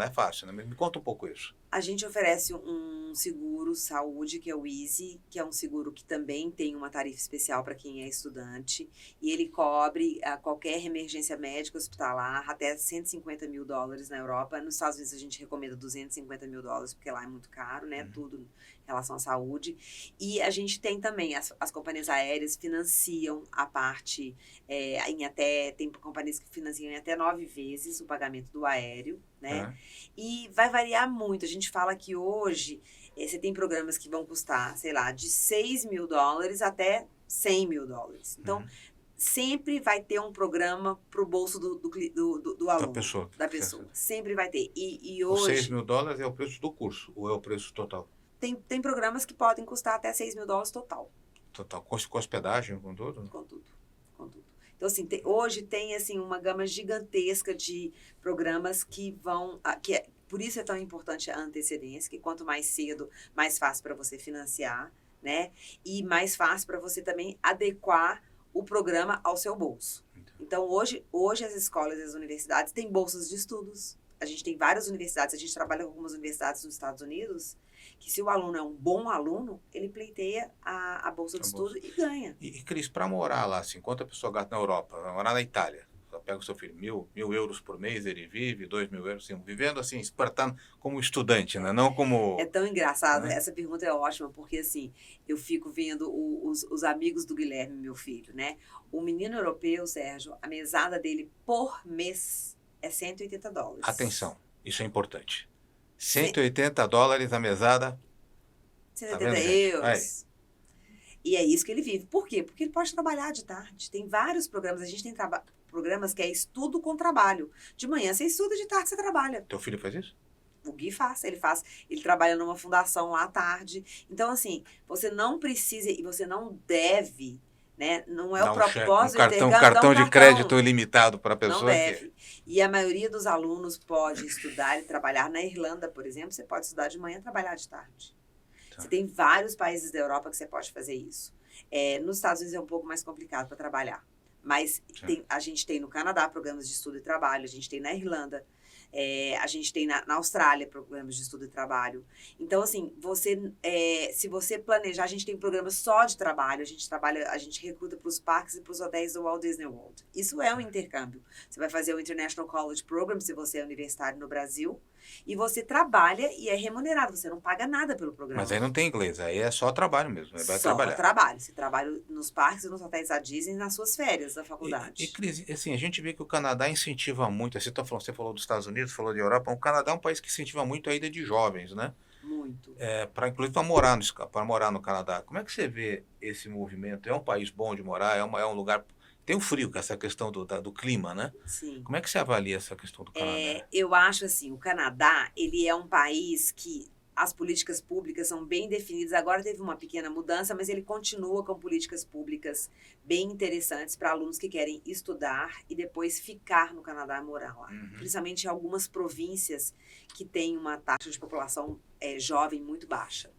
é fácil, né? Me conta um pouco isso. A gente oferece um seguro saúde, que é o Easy, que é um seguro que também tem uma tarifa especial para quem é estudante. E ele cobre qualquer emergência médica hospitalar, até 150 mil dólares na Europa. Nos Estados Unidos a gente recomenda 250 mil dólares, porque lá é muito caro, né? Tudo em relação à saúde. E a gente tem também, as companhias aéreas financiam a parte, tem companhias que financiam em até 9 vezes o pagamento do aéreo, né? E vai variar muito. A gente fala que hoje você tem programas que vão custar, sei lá, de 6 mil dólares até 100 mil dólares. Então, sempre vai ter um programa para o bolso do aluno. Da pessoa. Sempre vai ter. E hoje... Os 6 mil dólares é o preço do curso ou é o preço total? Tem programas que podem custar até 6 mil dólares total. Total. Com hospedagem, com tudo? Com tudo. Então, assim, hoje tem assim, uma gama gigantesca de programas que vão... por isso é tão importante a antecedência, que quanto mais cedo, mais fácil para você financiar, né? E mais fácil para você também adequar o programa ao seu bolso. Então, hoje as escolas e as universidades têm bolsas de estudos. A gente tem várias universidades, a gente trabalha com algumas universidades nos Estados Unidos, que se o aluno é um bom aluno, ele pleiteia a bolsa de estudo e ganha. E Cris, para morar lá, assim, quanto a pessoa gasta na Europa, morar na Itália, você pega o seu filho, mil euros por mês, ele vive, 2 mil euros, assim, vivendo assim, espartano como estudante, né? Não como... É tão engraçado, essa pergunta é ótima, porque assim, eu fico vendo os amigos do Guilherme, meu filho, né? O menino europeu, Sérgio, a mesada dele por mês é 180 dólares. Atenção, isso é importante. 180 dólares a mesada. 180 euros. E é isso que ele vive. Por quê? Porque ele pode trabalhar de tarde. Tem vários programas. A gente tem programas que é estudo com trabalho. De manhã você estuda, de tarde você trabalha. Teu filho faz isso? O Gui faz. Ele trabalha numa fundação lá à tarde. Então, assim, você não precisa e você não deve... Né? Não é o propósito do intercâmbio. Cartão de crédito ilimitado para a pessoa. Não deve. E a maioria dos alunos pode estudar e trabalhar. Na Irlanda, por exemplo, você pode estudar de manhã e trabalhar de tarde. Tá. Você tem vários países da Europa que você pode fazer isso. Nos Estados Unidos é um pouco mais complicado para trabalhar. Mas Sim. a gente tem no Canadá programas de estudo e trabalho, a gente tem na Irlanda, a gente tem na Austrália programas de estudo e trabalho. Então, assim, se você planejar, a gente tem programas só de trabalho, a gente recruta para os parques e para os hotéis do Walt Disney World. Isso é um intercâmbio. Você vai fazer o International College Program, se você é universitário no Brasil, e você trabalha e é remunerado, você não paga nada pelo Mas programa. aí não tem inglês, aí é só trabalho mesmo, aí vai Só trabalhar. trabalho. Você trabalha nos parques e nos hotéis da Disney nas suas férias da E faculdade. Cris, assim, a gente vê que o Canadá incentiva muito, você falou dos Estados Unidos, falou de Europa, o Canadá é um país que incentiva muito a ida de jovens, né? Muito. Inclusive para morar no Canadá. Como é que você vê esse movimento? É um país bom de morar? É um lugar. Tem o frio, com essa questão do clima, né? Sim. Como é que você avalia essa questão do Canadá? Eu acho assim, o Canadá, ele é um país que as políticas públicas são bem definidas. Agora teve uma pequena mudança, mas ele continua com políticas públicas bem interessantes para alunos que querem estudar e depois ficar no Canadá e morar lá. Uhum. Principalmente em algumas províncias que têm uma taxa de população jovem muito baixa.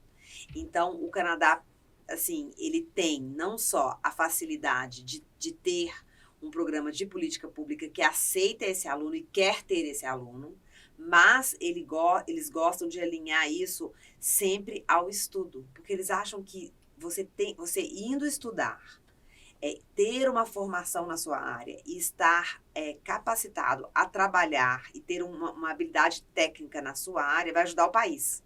Então, o Canadá, assim, ele tem não só a facilidade de ter um programa de política pública que aceita esse aluno e quer ter esse aluno, mas eles gostam de alinhar isso sempre ao estudo, porque eles acham que você indo estudar, ter uma formação na sua área e estar capacitado a trabalhar e ter uma habilidade técnica na sua área vai ajudar o país.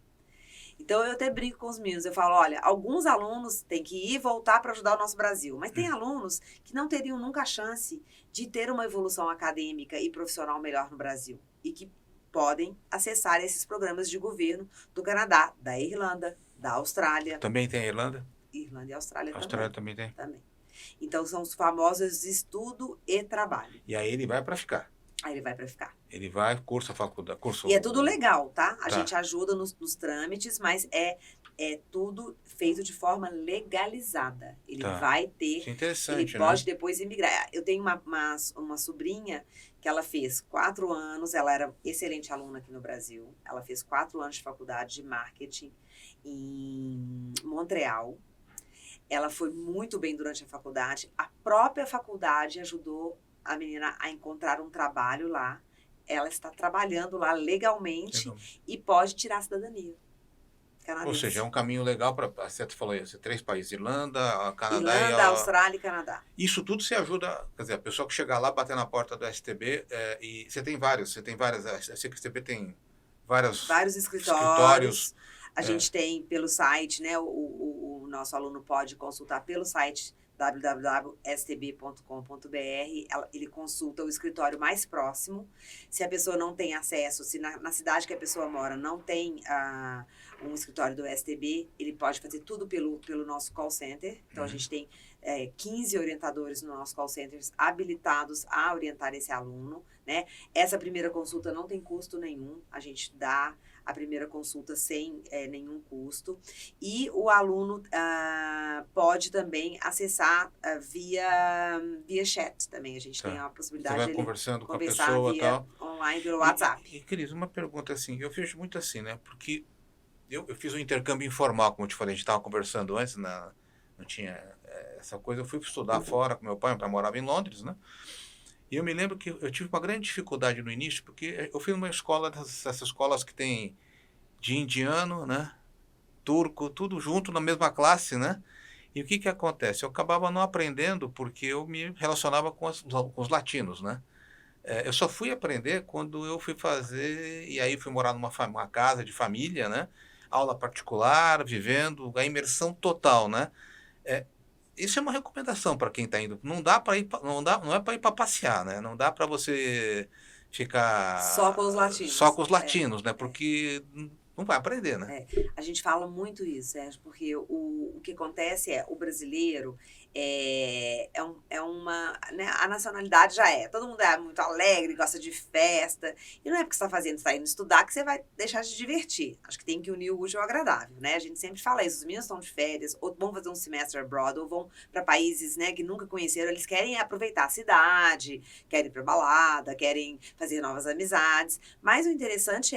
Então, eu até brinco com os meninos, eu falo, olha, alguns alunos têm que ir e voltar para ajudar o nosso Brasil, mas tem alunos que não teriam nunca a chance de ter uma evolução acadêmica e profissional melhor no Brasil e que podem acessar esses programas de governo do Canadá, da Irlanda, da Austrália. Também tem a Irlanda? Irlanda e Austrália, A Austrália também tem. também. Então, são os famosos estudo e trabalho. E aí ele vai para ficar. Aí ele vai para ficar. Ele vai, cursa a faculdade, E é tudo legal, tá? A Tá. gente ajuda nos trâmites, mas é tudo feito de forma legalizada. Ele Tá. vai ter, Isso é interessante, ele pode né? depois emigrar. Eu tenho uma sobrinha que ela fez 4 anos, ela era excelente aluna aqui no Brasil. Ela fez 4 anos de faculdade de marketing em Montreal. Ela foi muito bem durante a faculdade. A própria faculdade ajudou a menina a encontrar um trabalho lá. Ela está trabalhando lá legalmente e pode tirar a cidadania canadense. Ou seja, é um caminho legal para, você falou isso, 3 países, Irlanda, Canadá Irlanda, Austrália e Canadá. Isso tudo se ajuda, quer dizer, a pessoa que chegar lá, bater na porta do STB, e você tem várias, eu sei que o STB tem vários escritórios. A gente tem pelo site, né? O nosso aluno pode consultar pelo site www.stb.com.br, ele consulta o escritório mais próximo. Se a pessoa não tem acesso, se na cidade que a pessoa mora não tem um escritório do STB, ele pode fazer tudo pelo nosso call center. Então, a gente tem 15 orientadores no nosso call center habilitados a orientar esse aluno, né? Essa primeira consulta não tem custo nenhum, a gente dá a primeira consulta sem nenhum custo. E o aluno pode também acessar via chat também. A gente tem a possibilidade de conversando com a conversar pessoa via tal. online, pelo WhatsApp. E Cris, uma pergunta assim, eu vejo muito assim, né? Porque eu fiz um intercâmbio informal, como eu te falei, a gente estava conversando antes, não tinha essa coisa. Eu fui estudar fora com meu pai morava em Londres, né? E eu me lembro que eu tive uma grande dificuldade no início, porque eu fui numa escola, dessas escolas que tem de indiano, né? Turco, tudo junto na mesma classe, né? E o que acontece? Eu acabava não aprendendo porque eu me relacionava com os latinos, né? Eu só fui aprender quando eu fui fazer, e aí fui morar numa casa de família, né? Aula particular, vivendo, a imersão total, né? Isso é uma recomendação para quem está indo. Não dá para ir, não é para ir para passear, né? Não dá para você ficar só com os latinos. Só com os latinos, né? Porque não vai aprender, né? A gente fala muito isso, Sérgio, porque o que acontece o brasileiro né, a nacionalidade já todo mundo é muito alegre, gosta de festa, e não é porque você está indo estudar que você vai deixar de divertir. Acho que tem que unir o útil ao agradável, né? A gente sempre fala isso, os meninos estão de férias, ou vão fazer um semestre abroad, ou vão para países, né, que nunca conheceram, eles querem aproveitar a cidade, querem ir para balada, querem fazer novas amizades, mas o interessante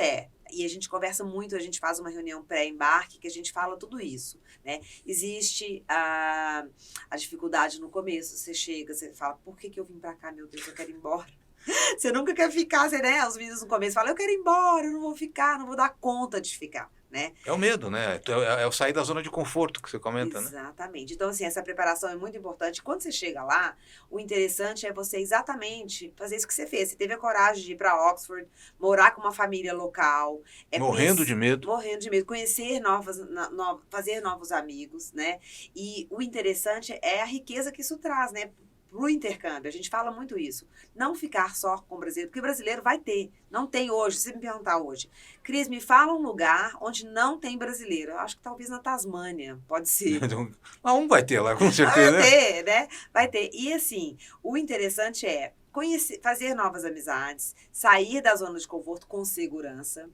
e a gente conversa muito, a gente faz uma reunião pré-embarque que a gente fala tudo isso, né? Existe, a dificuldade no começo. Você chega, você fala, por que eu vim pra cá, meu Deus, eu quero ir embora. Você nunca quer ficar, você, né? Os meninos no começo falam, eu quero ir embora, eu não vou ficar, não vou dar conta de ficar, né? É o medo, né? É o sair da zona de conforto que você comenta, né? Exatamente. Então, assim, essa preparação é muito importante. Quando você chega lá, o interessante é você exatamente fazer isso que você fez. Você teve a coragem de ir para Oxford, morar com uma família local. Morrendo de medo. Morrendo de medo. Conhecer fazer novos amigos, né? E o interessante é a riqueza que isso traz, né? Pro intercâmbio, a gente fala muito isso. Não ficar só com o brasileiro, porque o brasileiro vai ter. Não tem hoje, se você me perguntar hoje. Cris, me fala um lugar onde não tem brasileiro. Eu acho que talvez na Tasmânia, pode ser. Um vai ter lá, com certeza. Vai ter, né? Vai ter. E assim, o interessante é conhecer, fazer novas amizades, sair da zona de conforto com segurança,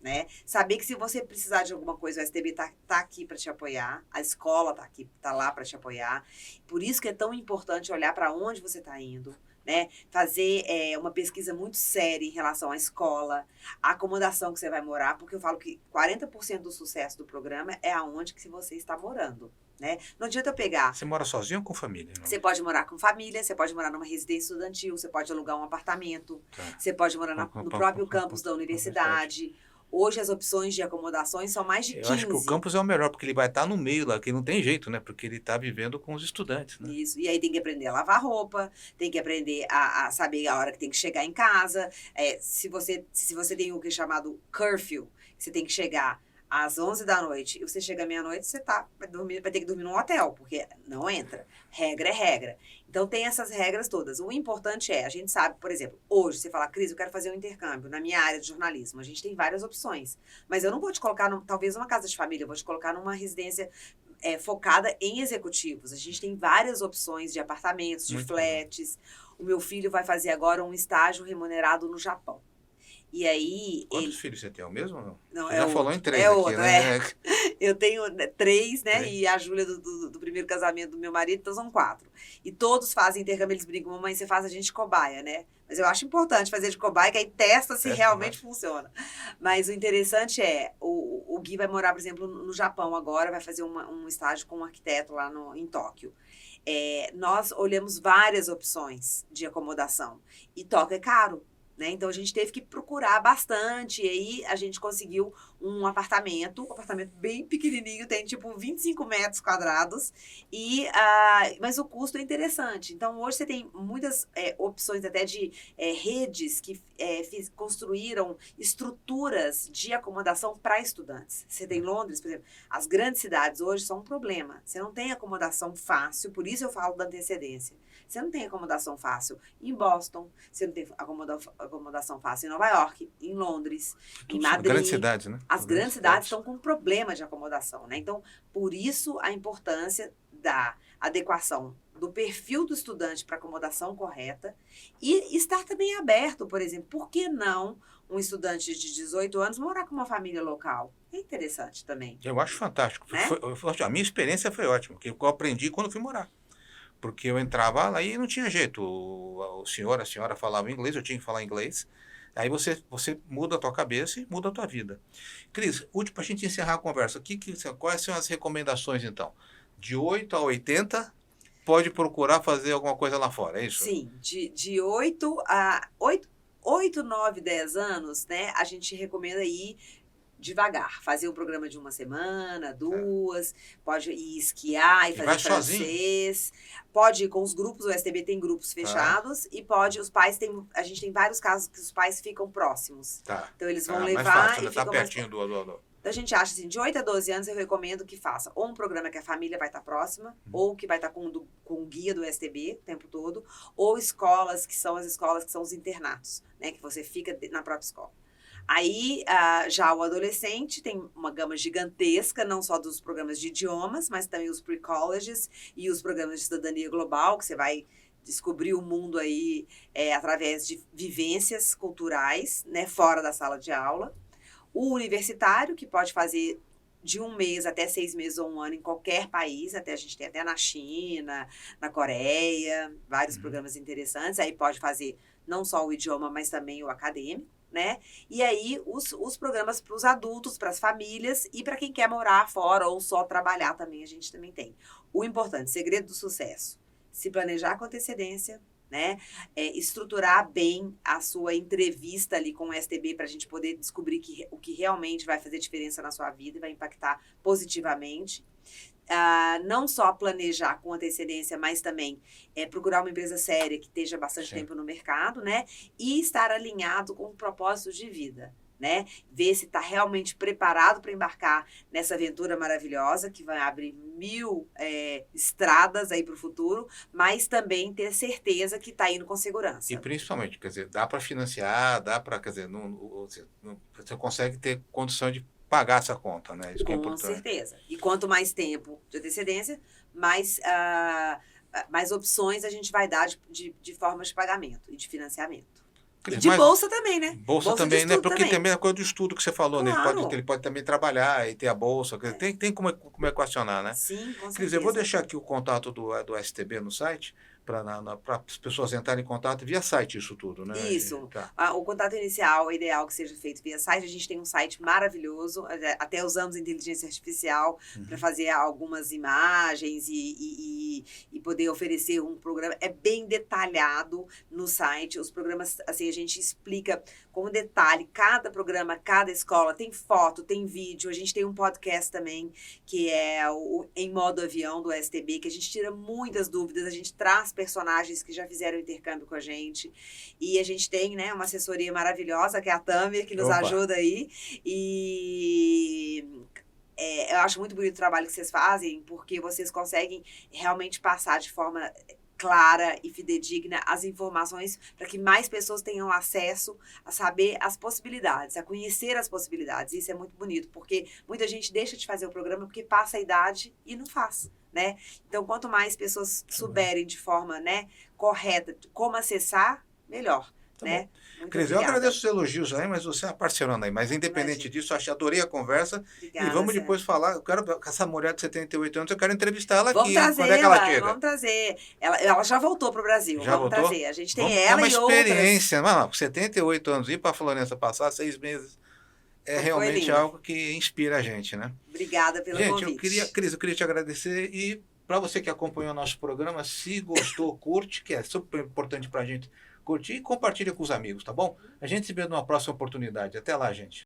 né? Saber que se você precisar de alguma coisa, o STB tá aqui para te apoiar, a escola tá aqui, tá lá para te apoiar. Por isso que é tão importante olhar para onde você está indo, né? Fazer uma pesquisa muito séria em relação à escola, à acomodação que você vai morar, porque eu falo que 40% do sucesso do programa é aonde que você está morando. Né? Não adianta eu pegar. Você mora sozinho ou com família? Não? Você pode morar com família, você pode morar numa residência estudantil, você pode alugar um apartamento, você pode morar no próprio campus da universidade. Hoje as opções de acomodações são mais de 15. Eu acho que o campus é o melhor, porque ele vai estar no meio lá, que não tem jeito, né? Porque ele está vivendo com os estudantes, né? Isso, e aí tem que aprender a lavar roupa, tem que aprender a saber a hora que tem que chegar em casa. Se você tem o que é chamado curfew, você tem que chegar às 11 da noite, e você chega à meia-noite, você vai ter que dormir num hotel, porque não entra. Regra é regra. Então, tem essas regras todas. O importante a gente sabe, por exemplo, hoje, você fala, Cris, eu quero fazer um intercâmbio na minha área de jornalismo. A gente tem várias opções. Mas eu não vou te colocar, talvez, numa casa de família, eu vou te colocar numa residência focada em executivos. A gente tem várias opções de apartamentos, de flats. O meu filho vai fazer agora um estágio remunerado no Japão. E aí... Quantos filhos você tem? É o mesmo ou não? Não, você já falou em 3 aqui, outro, né? Eu tenho 3, né? E a Júlia do primeiro casamento do meu marido, então são 4. E todos fazem intercâmbio, eles brincam, mamãe, você faz a gente de cobaia, né? Mas eu acho importante fazer de cobaia, que aí testa se realmente funciona. Mas o interessante o Gui vai morar, por exemplo, no Japão agora, vai fazer um estágio com um arquiteto lá em Tóquio. Nós olhamos várias opções de acomodação. E Tóquio é caro. Né? Então, a gente teve que procurar bastante, e aí a gente conseguiu um apartamento bem pequenininho, tem tipo 25 metros quadrados, mas o custo é interessante. Então, hoje você tem muitas opções até de redes que construíram estruturas de acomodação para estudantes. Você tem Londres, por exemplo, as grandes cidades hoje são um problema. Você não tem acomodação fácil, por isso eu falo da antecedência. Você não tem acomodação fácil em Boston, você não tem acomodação fácil em Nova York, em Londres, em Madrid. Grandes cidades, né? As grandes cidades estão com problema de acomodação, né? Então, por isso a importância da adequação do perfil do estudante para acomodação correta e estar também aberto, por exemplo, por que não um estudante de 18 anos morar com uma família local? É interessante também. Eu acho fantástico. Né? A minha experiência foi ótima, porque eu aprendi quando fui morar. Porque eu entrava lá e não tinha jeito. A senhora falava inglês, eu tinha que falar inglês. Aí você muda a tua cabeça e muda a tua vida. Cris, último para a gente encerrar a conversa. Quais são as recomendações, então? De 8 a 80, pode procurar fazer alguma coisa lá fora, é isso? Sim, de 8 a 8, 9, 10 anos, né? A gente recomenda ir devagar, fazer um programa de 1 semana, 2, pode ir esquiar e fazer francês, pode ir com os grupos, o STB tem grupos fechados e os pais a gente tem vários casos que os pais ficam próximos. Então eles vão levar mais fácil, e ficam pertinho do Então a gente acha assim, de 8 a 12 anos eu recomendo que faça ou um programa que a família vai estar próxima, ou que vai estar com o guia do STB o tempo todo, ou escolas que são os internatos, né, que você fica na própria escola. Aí, já o adolescente tem uma gama gigantesca, não só dos programas de idiomas, mas também os pre-colleges e os programas de cidadania global, que você vai descobrir o mundo aí através de vivências culturais, né, fora da sala de aula. O universitário, que pode fazer de 1 mês até 6 meses ou 1 ano em qualquer país, a gente tem até na China, na Coreia, vários programas interessantes. Aí pode fazer não só o idioma, mas também o acadêmico, né? E aí os programas para os adultos, para as famílias e para quem quer morar fora ou só trabalhar também, a gente também tem. O importante, segredo do sucesso, se planejar com antecedência, né? Estruturar bem a sua entrevista ali com o STB para a gente poder descobrir o que realmente vai fazer diferença na sua vida e vai impactar positivamente. Não só planejar com antecedência, mas também procurar uma empresa séria que esteja bastante Sim. tempo no mercado, né? E estar alinhado com propósitos de vida, né? Ver se está realmente preparado para embarcar nessa aventura maravilhosa que vai abrir 1000 estradas aí para o futuro, mas também ter certeza que está indo com E segurança. principalmente, quer dizer, dá para financiar, dá para, quer dizer, você consegue ter condição de pagar essa conta, né? Isso que é Com importante. certeza. E quanto mais tempo de antecedência, mais opções a gente vai dar de formas de pagamento e de financiamento. E de Mas bolsa também, né? bolsa de também, né? estudo Porque também. também a coisa do estudo que você falou, né? Claro. Ele pode também trabalhar e ter a bolsa. Quer dizer, tem como equacionar, né? Sim, com Quer dizer, eu vou certeza. deixar aqui o contato do STB no site, para as pessoas entrarem em contato via site, isso tudo, né? Isso. Tá. O contato inicial é ideal que seja feito via site. A gente tem um site maravilhoso, até usamos inteligência artificial para fazer algumas imagens e poder oferecer um programa. É bem detalhado no site. Os programas, assim, a gente explica com detalhe cada programa, cada escola. Tem foto, tem vídeo. A gente tem um podcast também, que é o Em Modo Avião, do STB, que a gente tira muitas dúvidas. A gente traz personagens que já fizeram intercâmbio com a gente. E a gente tem, né, uma assessoria maravilhosa, que é a Tâmia, que nos Opa. ajuda aí. E eu acho muito bonito o trabalho que vocês fazem, porque vocês conseguem realmente passar de forma clara e fidedigna as informações para que mais pessoas tenham acesso a saber as possibilidades, a conhecer as possibilidades. Isso é muito bonito, porque muita gente deixa de fazer o programa porque passa a idade e não faz, né? Então, quanto mais pessoas souberem de forma, né, correta como acessar, melhor, Tá né? bom. Muito Cris, eu obrigada. agradeço os elogios aí, mas você é parceirona aí. Mas independente disso, eu adorei a conversa. Obrigada, E vamos Sérgio. depois falar. Eu quero, com essa mulher de 78 anos, eu quero entrevistar ela Vamos aqui, hein? Quando é que ela trazê-la, chega? vamos trazer. Ela já voltou para o Brasil, Já vamos voltou? trazer. A gente tem Vamos, é ela uma e outras. experiência. Não, com 78 anos, ir para Florença passar 6 meses é Foi realmente lindo. algo que inspira a gente, né? Obrigada pelo Gente, convite. Cris, eu queria te agradecer e para você que acompanhou o nosso programa, se gostou, curte, que é super importante para a gente curtir e compartilha com os amigos, tá bom? A gente se vê numa próxima oportunidade. Até lá, gente.